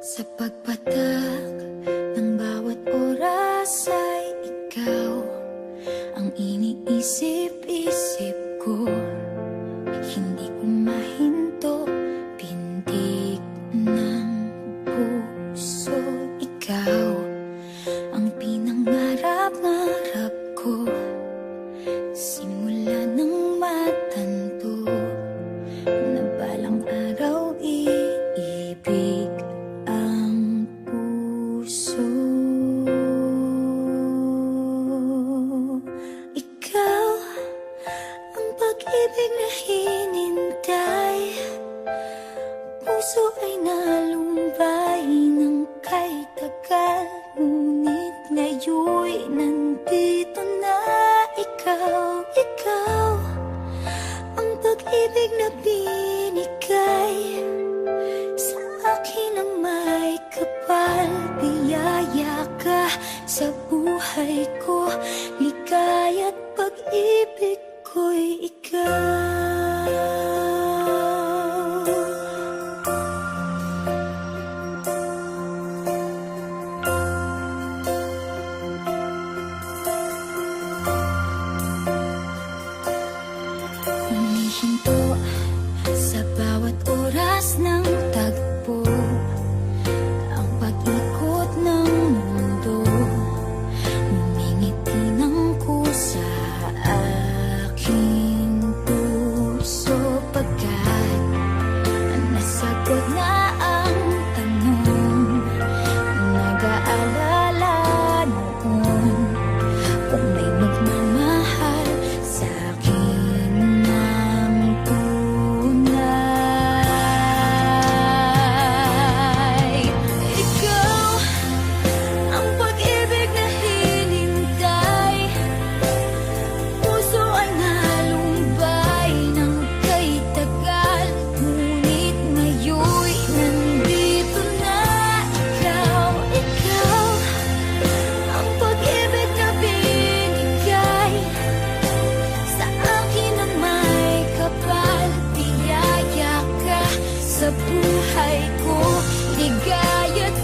Sa pagpatak ng bawat oras ay ikaw ang iniisip-isip ko. Hindi ko mahinto, pintig ng puso. Ikaw ang pinangarap-ngarap ko, simula ng matanto na balang araw iibig ang puso. Ikaw ang pag-ibig na hinintay, puso ay nalumbay ng kay tagal, ngunit ngayon'y nandito na ikaw. Ikaw ang pag-ibig na binigay sa akin ang may kapal. Biyaya ka sa buhay ko, ligaya't pag-ibig ko'y ikaw. Humihinto sa bawat oras ng tagpo, ang pag-ikot ng mundo, ngumingiti ng kusa aking puso. Pagkat nasagot na ang tanong, nag-aalala noon kung may magmamahal sa akin ng tunay. Ikaw ang pag-ibig na hinintay, puso ay nalumbay ng kay tagal, ngunit ngayon'y nandito na ikaw. Ikaw ang pag-ibig na binigay sa akin ang may kapal. Biyaya ka sa buhay ko, ligaya't